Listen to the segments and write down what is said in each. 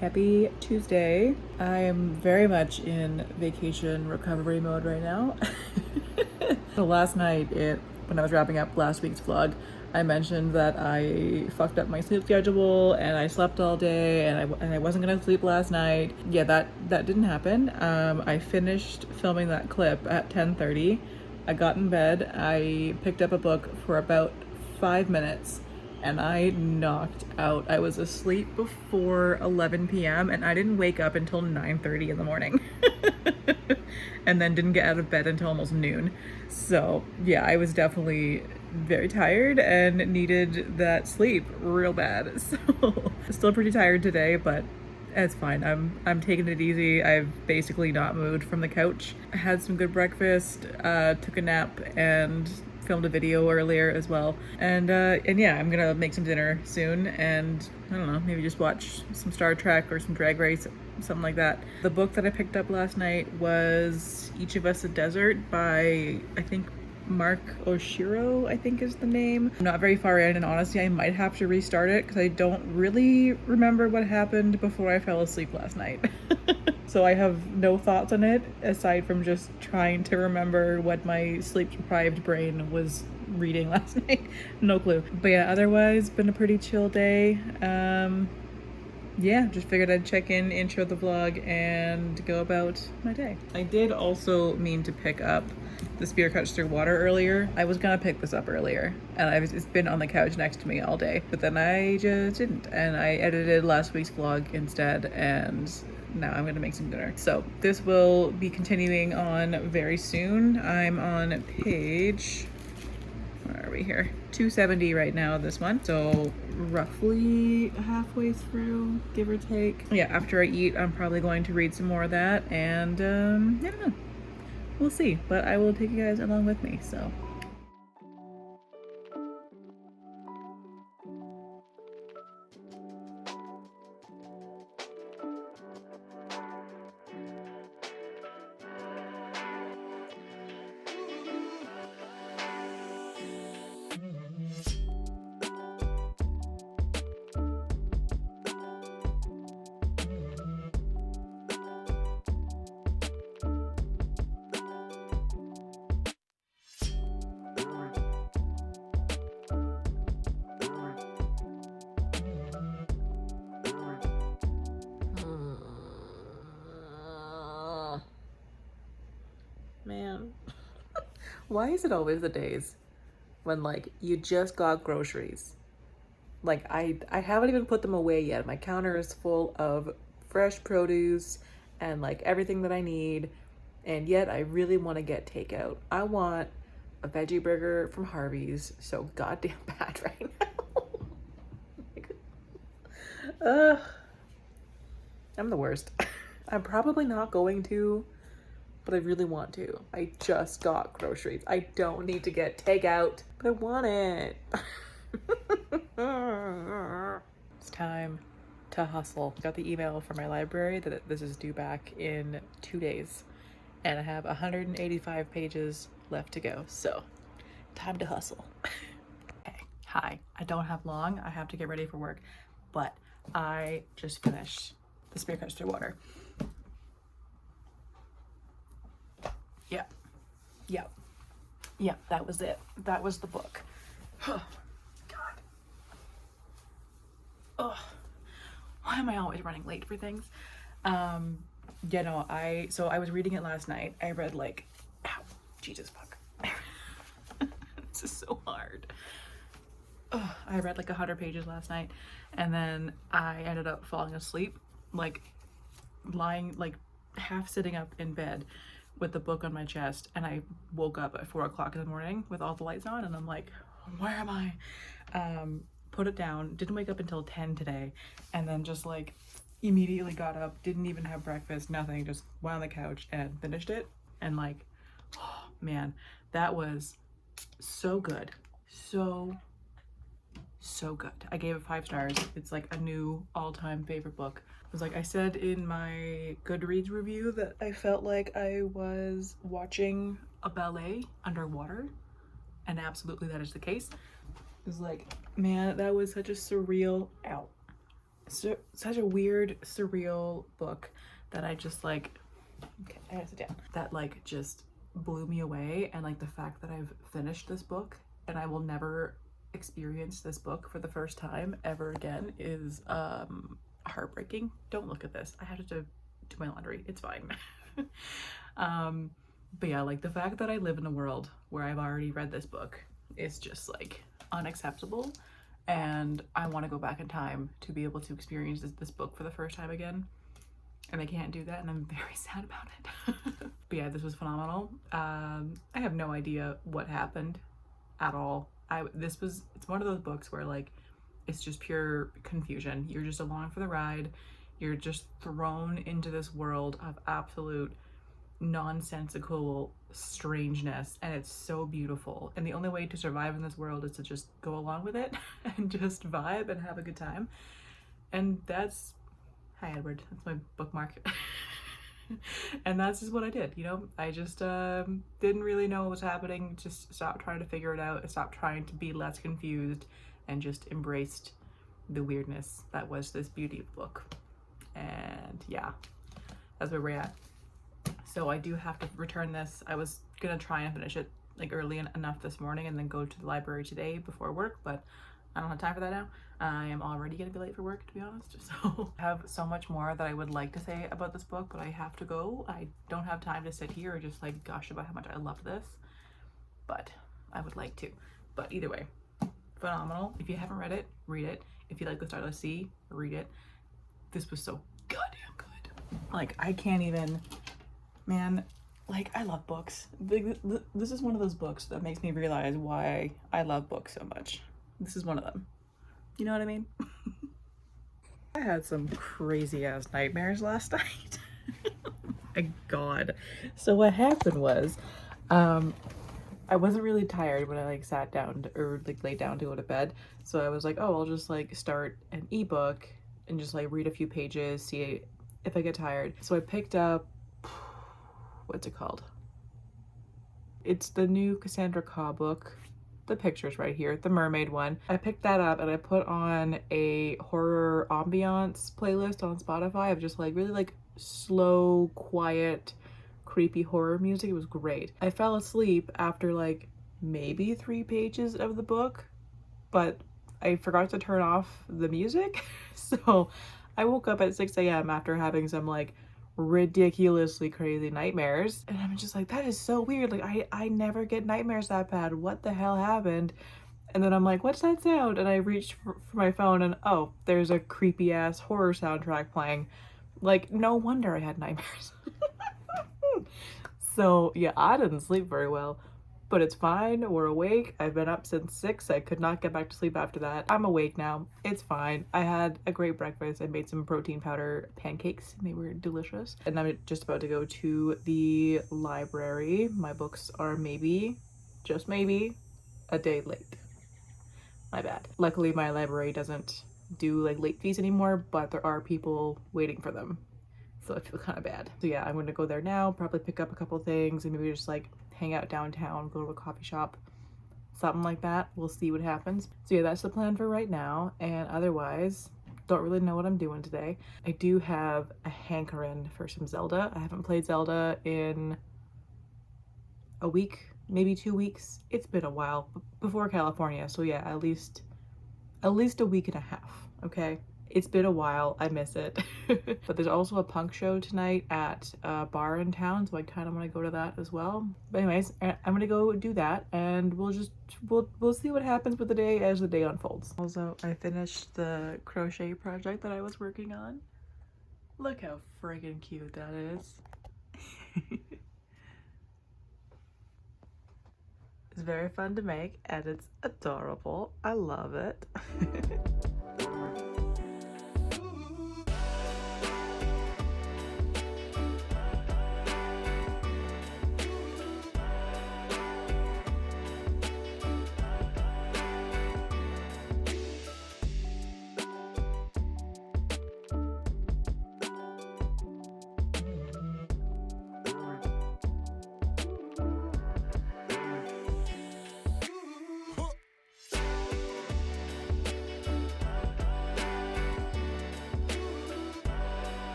Happy Tuesday. I am very much in vacation recovery mode right now. So last night, when I was wrapping up last week's vlog, I mentioned that I fucked up my sleep schedule and I slept all day and I wasn't gonna sleep last night. Yeah, that didn't happen. I finished filming that clip at 10:30. I got in bed. I picked up a book for about 5 minutes and I knocked out. I was asleep before 11 p.m. and I didn't wake up until 9:30 in the morning. And then didn't get out of bed until almost noon. So yeah, I was definitely very tired and needed that sleep real bad. So still pretty tired today, but it's fine. I'm taking it easy. I've basically not moved from the couch. I had some good breakfast, took a nap, and filmed a video earlier as well. And yeah, I'm gonna make some dinner soon, and I don't know, maybe just watch some Star Trek or some Drag Race, something like that. The book that I picked up last night was Each of Us a Desert by, I think, Mark Oshiro, I think is the name. I'm not very far in, and honestly I might have to restart it because I don't really remember what happened before I fell asleep last night. So I have no thoughts on it aside from just trying to remember what my sleep deprived brain was reading last night. No clue. But yeah, otherwise been a pretty chill day. Yeah, just figured I'd check in, intro the vlog, and go about my day. I did also mean to pick up the Spear Cuts Through Water earlier. I was gonna pick this up earlier, and it's been on the couch next to me all day, but then I just didn't, and I edited last week's vlog instead, and now I'm gonna make some dinner. So this will be continuing on very soon. I'm on page, where are we here? 270 right now, this one. So roughly halfway through, give or take. Yeah, after I eat, I'm probably going to read some more of that, and I don't know. We'll see, but I will take you guys along with me, so. Man, why is it always the days when like you just got groceries? Like I haven't even put them away yet. My counter is full of fresh produce and like everything that I need, and yet I really want to get takeout. I want a veggie burger from Harvey's so goddamn bad right now. Ugh, I'm the worst. I'm probably not going to, but I really want to. I just got groceries. I don't need to get takeout, but I want it. It's time to hustle. Got the email from my library that this is due back in 2 days, and I have 185 pages left to go, so time to hustle. Okay, hi. I don't have long. I have to get ready for work, but I just finished The Spear Cuts Through Water. Yeah, that was it. That was the book. God. Ugh. Why am I always running late for things? Yeah, no, so I was reading it last night. I read like, ow, Jesus fuck. This is so hard. Ugh, I read like 100 pages last night, and then I ended up falling asleep, like lying, like half sitting up in bed with the book on my chest, and I woke up at 4 o'clock in the morning with all the lights on, and I'm like, where am I? Put it down, didn't wake up until 10 today, and then just like immediately got up, didn't even have breakfast, nothing, just went on the couch and finished it. And like, oh man, that was so good. So good. I gave it 5 stars. It's like a new all-time favorite book. It was like I said in my Goodreads review that I felt like I was watching a ballet underwater, and absolutely that is the case. It was like, man, that was such a surreal so such a weird, surreal book that I just like, okay, I gotta sit down. That like just blew me away. And like the fact that I've finished this book and I will never experience this book for the first time ever again is heartbreaking. Don't look at this. I have to do my laundry. It's fine. But yeah, like the fact that I live in a world where I've already read this book is just like unacceptable. And I want to go back in time to be able to experience this book for the first time again. And I can't do that, and I'm very sad about it. But yeah, this was phenomenal. I have no idea what happened at all. It's one of those books where like it's just pure confusion. You're just along for the ride. You're just thrown into this world of absolute nonsensical strangeness, and it's so beautiful. And the only way to survive in this world is to just go along with it and just vibe and have a good time. And that's, hi Edward, that's my bookmark. And that's just what I did, you know. I just didn't really know what was happening, just stopped trying to figure it out. I stopped trying to be less confused and just embraced the weirdness that was this beauty book. And yeah, that's where we're at. So I do have to return this. I was gonna try and finish it like early enough this morning and then go to the library today before work, but I don't have time for that now. I am already gonna be late for work, to be honest. So I have so much more that I would like to say about this book, but I have to go. I don't have time to sit here and just like gush about how much I love this, but I would like to. But either way, phenomenal. If you haven't read it, read it. If you like the Starless Sea, read it. This was so goddamn good. Like I can't even, man, like I love books. This is one of those books that makes me realize why I love books so much. This is one of them. You know what I mean? I had some crazy ass nightmares last night. My God. So what happened was, I wasn't really tired when I like sat down or like laid down to go to bed. So I was like, oh, I'll just like start an ebook and just like read a few pages, see if I get tired. So I picked up, what's it called? It's the new Cassandra Khaw book. The picture's right here, the mermaid one. I picked that up and I put on a horror ambiance playlist on Spotify of just like really like slow, quiet, creepy horror music. It was great. I fell asleep after like maybe 3 pages of the book, but I forgot to turn off the music. So I woke up at 6 a.m. after having some like ridiculously crazy nightmares, and I'm just like, that is so weird. Like I never get nightmares that bad. What the hell happened? And then I'm like, what's that sound? And I reached for my phone and oh, there's a creepy ass horror soundtrack playing. Like no wonder I had nightmares. So yeah, I didn't sleep very well, but it's fine. We're awake. I've been up since 6. I could not get back to sleep after that. I'm awake now. It's fine. I had a great breakfast. I made some protein powder pancakes and they were delicious. And I'm just about to go to the library. My books are maybe, just maybe, a day late. My bad. Luckily my library doesn't do like late fees anymore, but there are people waiting for them. So I feel kind of bad. So yeah, I'm gonna go there now, probably pick up a couple things and maybe just like hang out downtown, go to a coffee shop, something like that. We'll see what happens. So yeah, that's the plan for right now. And otherwise, don't really know what I'm doing today. I do have a hankering for some Zelda. I haven't played Zelda in a week, maybe 2 weeks. It's been a while before California. So yeah, at least a week and a half, okay? It's been a while. I miss it. But there's also a punk show tonight at a bar in town, so I kind of want to go to that as well. But anyways, I'm gonna go do that, and we'll see what happens with the day as the day unfolds. Also, I finished the crochet project that I was working on. Look how friggin' cute that is. It's very fun to make, and it's adorable. I love it.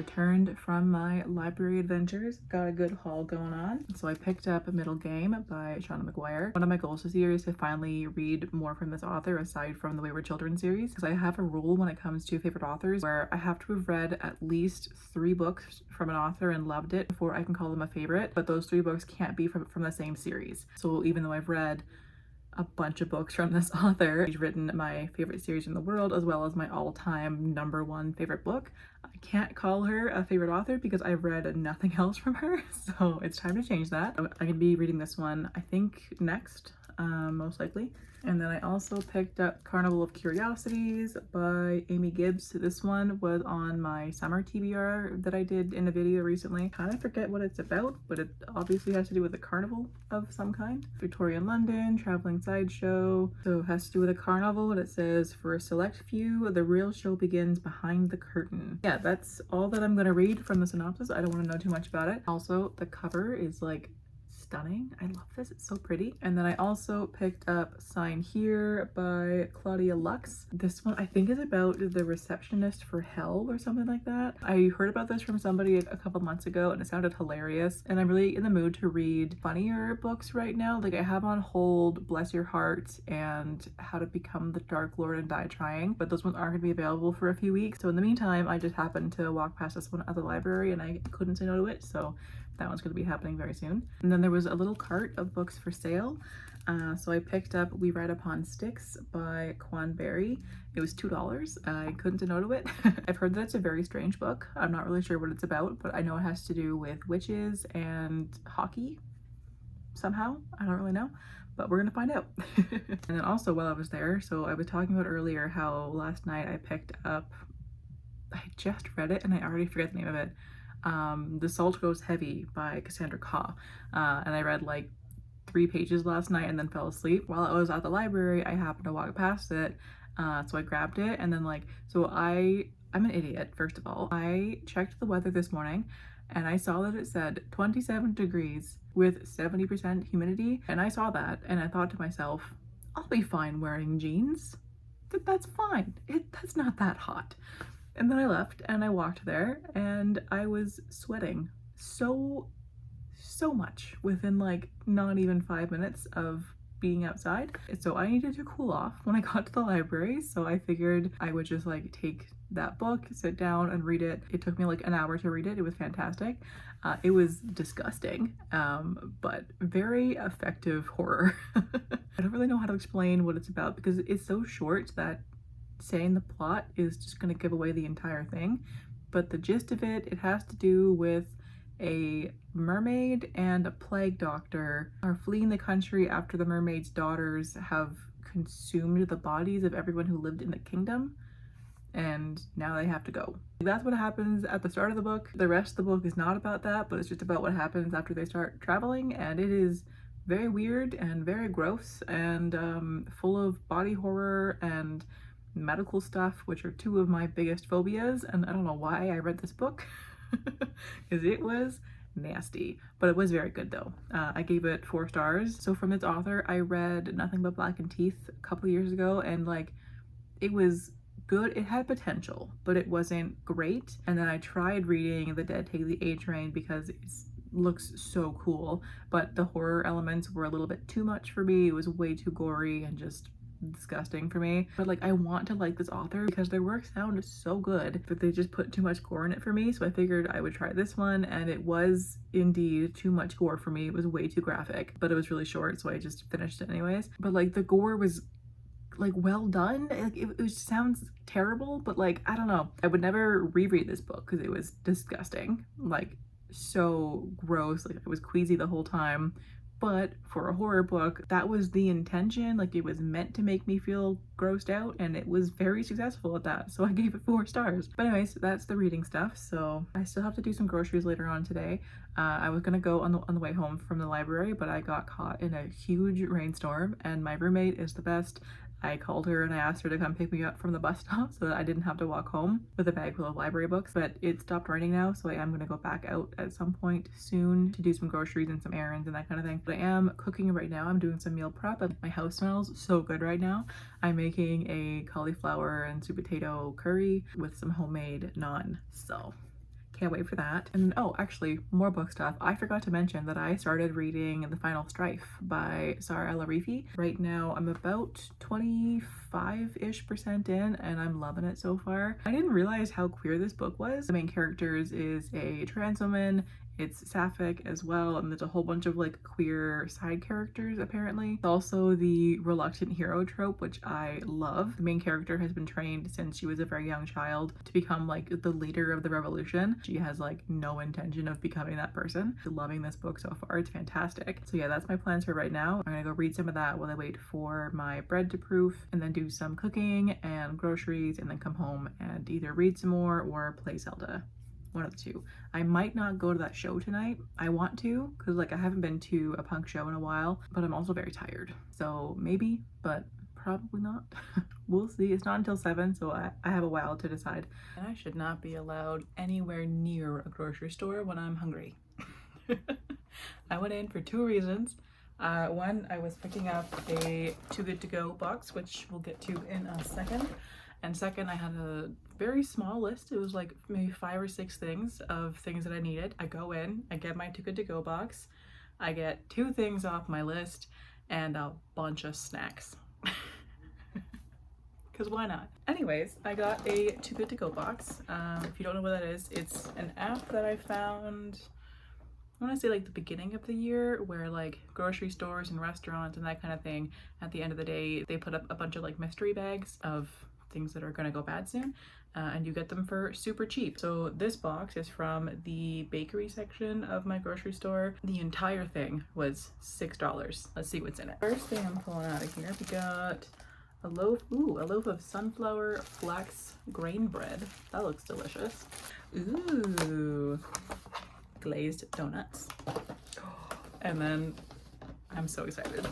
returned from my library adventures. Got a good haul going on. So I picked up Middle Game by Shauna McGuire. One of my goals this year is to finally read more from this author aside from the Wayward Children series, because I have a rule when it comes to favorite authors where I have to have read at least 3 books from an author and loved it before I can call them a favorite, but those 3 books can't be from the same series. So even though I've read a bunch of books from this author, she's written my favorite series in the world as well as my all-time #1 favorite book, I can't call her a favorite author because I've read nothing else from her. So it's time to change that. I'm gonna be reading this one I think next, most likely. And then I also picked up Carnival of Curiosities by Amy Gibbs. This one was on my summer TBR that I did in a video recently. Kind of forget what it's about, but it obviously has to do with a carnival of some kind. Victorian London, traveling sideshow. So it has to do with a carnival, and it says, for a select few, the real show begins behind the curtain. Yeah, that's all that I'm gonna read from the synopsis. I don't want to know too much about it. Also, the cover is like stunning. I love this, it's so pretty. And then I also picked up Sign Here by Claudia Lux. This one I think is about the receptionist for hell or something like that. I heard about this from somebody a couple months ago and it sounded hilarious, and I'm really in the mood to read funnier books right now. Like I have on hold Bless Your Heart and How to Become the Dark Lord and Die Trying, but those ones aren't going to be available for a few weeks. So in the meantime, I just happened to walk past this one at the library and I couldn't say no to it, so that one's going to be happening very soon. And then there was a little cart of books for sale. So I picked up We Ride Upon Sticks by Quan Berry. It was $2. I couldn't say no to it. I've heard that it's a very strange book. I'm not really sure what it's about, but I know it has to do with witches and hockey somehow. I don't really know, but we're gonna find out. And then also while I was there, so I was talking about earlier how last night I picked up, I just read it and I already forget the name of it. The Salt Goes Heavy by Cassandra Khaw. And I read like 3 pages last night and then fell asleep. While I was at the library, I happened to walk past it, so I grabbed it, and then I'm an idiot, first of all. I checked the weather this morning and I saw that it said 27 degrees with 70% humidity, and I saw that and I thought to myself, I'll be fine wearing jeans. That's fine. That's not that hot. And then I left and I walked there and I was sweating so much within like not even 5 minutes of being outside. So I needed to cool off when I got to the library, so I figured I would just like take that book, sit down and read it. It took me like an hour to read it. It was fantastic. It was disgusting, but very effective horror. I don't really know how to explain what it's about because it's so short that saying the plot is just going to give away the entire thing. But the gist of it has to do with a mermaid and a plague doctor are fleeing the country after the mermaid's daughters have consumed the bodies of everyone who lived in the kingdom, and now they have to go. That's what happens at the start of the book. The rest of the book is not about that, but it's just about what happens after they start traveling, and it is very weird and very gross and full of body horror and medical stuff, which are 2 of my biggest phobias, and I don't know why I read this book because it was nasty, but it was very good though. I gave it 4 stars. So from its author, I read Nothing But Blackened Teeth a couple years ago, and like it was good. It had potential, but it wasn't great. And then I tried reading The Dead Take the A Train because it looks so cool, but the horror elements were a little bit too much for me. It was way too gory and just disgusting for me. But like I want to like this author because their work sound so good, but they just put too much gore in it for me, so I figured I would try this one, and it was indeed too much gore for me. It was way too graphic, but it was really short, so I just finished it anyways. But like the gore was like well done. Like it sounds terrible, but like I don't know, I would never reread this book because it was disgusting, like so gross. Like I was queasy the whole time. But for a horror book, that was the intention. Like it was meant to make me feel grossed out, and it was very successful at that. So I gave it 4 stars. But anyways, that's the reading stuff. So I still have to do some groceries later on today. I was gonna go on the way home from the library, but I got caught in a huge rainstorm, and my roommate is the best. I called her and I asked her to come pick me up from the bus stop so that I didn't have to walk home with a bag full of library books. But it stopped raining now, so I am going to go back out at some point soon to do some groceries and some errands and that kind of thing. But I am cooking right now. I'm doing some meal prep. My house smells so good right now. I'm making a cauliflower and sweet potato curry with some homemade naan. So Can't wait for that. And oh, actually, more book stuff. I forgot to mention that I started reading The Final Strife by Sara El-Arifi. Right now, I'm about 25-ish% in, and I'm loving it so far. I didn't realize how queer this book was. The main characters is a trans woman. It's sapphic as well, and there's a whole bunch of like queer side characters apparently. It's also the reluctant hero trope, which I love. The main character has been trained since she was a very young child to become like the leader of the revolution. She has like no intention of becoming that person. I'm loving this book so far. It's fantastic. So yeah, that's my plans for right now. I'm gonna go read some of that while I wait for my bread to proof, and then do some cooking and groceries, and then come home and either read some more or play Zelda. One of the two. I might not go to that show tonight. I want to, because like I haven't been to a punk show in a while, but I'm also very tired. So maybe, but probably not. We'll see. It's not until 7, so I have a while to decide. And I should not be allowed anywhere near a grocery store when I'm hungry. I went in for 2 reasons. One, I was picking up a Too Good To Go box, which we'll get to in a second. And second, I had a very small list. It was like maybe 5 or 6 things of things that I needed. I go in, I get my Too Good To Go box, I get 2 things off my list, and a bunch of snacks. Because why not? Anyways, I got a Too Good To Go box. If you don't know what that is, it's an app that I found, I want to say like the beginning of the year, where like grocery stores and restaurants and that kind of thing, at the end of the day, they put up a bunch of like mystery bags of things that are gonna go bad soon, and you get them for super cheap. So this box is from the bakery section of my grocery store. The entire thing was $6. Let's see what's in it. First thing I'm pulling out of here, we got a loaf, a loaf of sunflower flax grain bread. That looks delicious. Ooh, glazed donuts. And then, I'm so excited,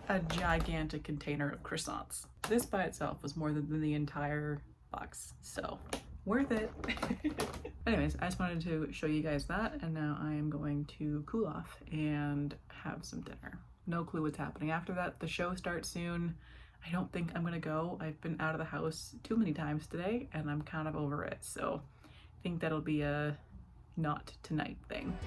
a gigantic container of croissants. This by itself was more than the entire box, so worth it. Anyways, I just wanted to show you guys that, and now I am going to cool off and have some dinner. No clue what's happening after that. The show starts soon. I don't think I'm gonna go. I've been out of the house too many times today, and I'm kind of over it, so I think that'll be a not tonight thing.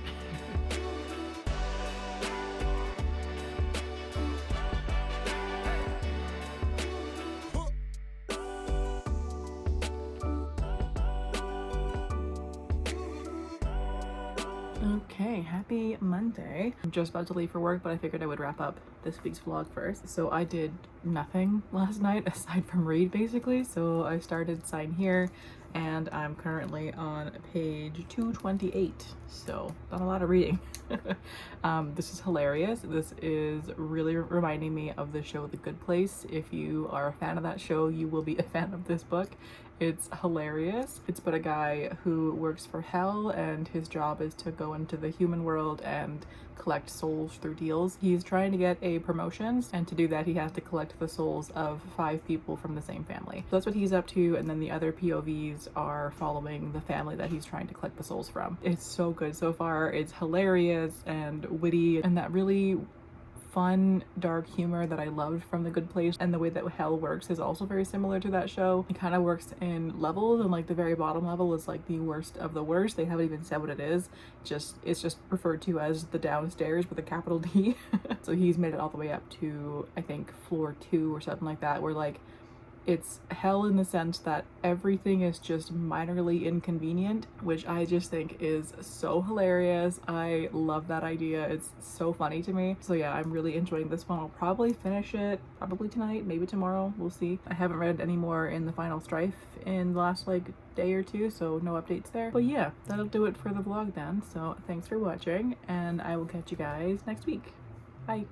Okay, happy Monday. I'm just about to leave for work, but I figured I would wrap up this week's vlog first. So I did nothing last night aside from read basically. So I started Sign Here, and I'm currently on page 228. So not a lot of reading. This is hilarious. This is really reminding me of the show The Good Place. If you are a fan of that show, you will be a fan of this book. It's hilarious. It's about a guy who works for hell, and his job is to go into the human world and collect souls through deals. He's trying to get a promotion, and to do that he has to collect the souls of 5 people from the same family. So that's what he's up to, and then the other POVs are following the family that he's trying to collect the souls from. It's so good so far. It's hilarious and witty, and that really fun, dark humor that I loved from The Good Place. And the way that hell works is also very similar to that show. It kind of works in levels, and like the very bottom level is like the worst of the worst. They haven't even said what it is. It's just referred to as the downstairs with a capital D. So he's made it all the way up to, I think, floor 2 or something like that, where like it's hell in the sense that everything is just minorly inconvenient, which I just think is so hilarious. I love that idea. It's so funny to me. So yeah, I'm really enjoying this one. I'll probably finish it probably tonight, maybe tomorrow. We'll see. I haven't read any more in The Final Strife in the last like day or 2, so no updates there. But yeah, that'll do it for the vlog then. So thanks for watching, and I will catch you guys next week. Bye.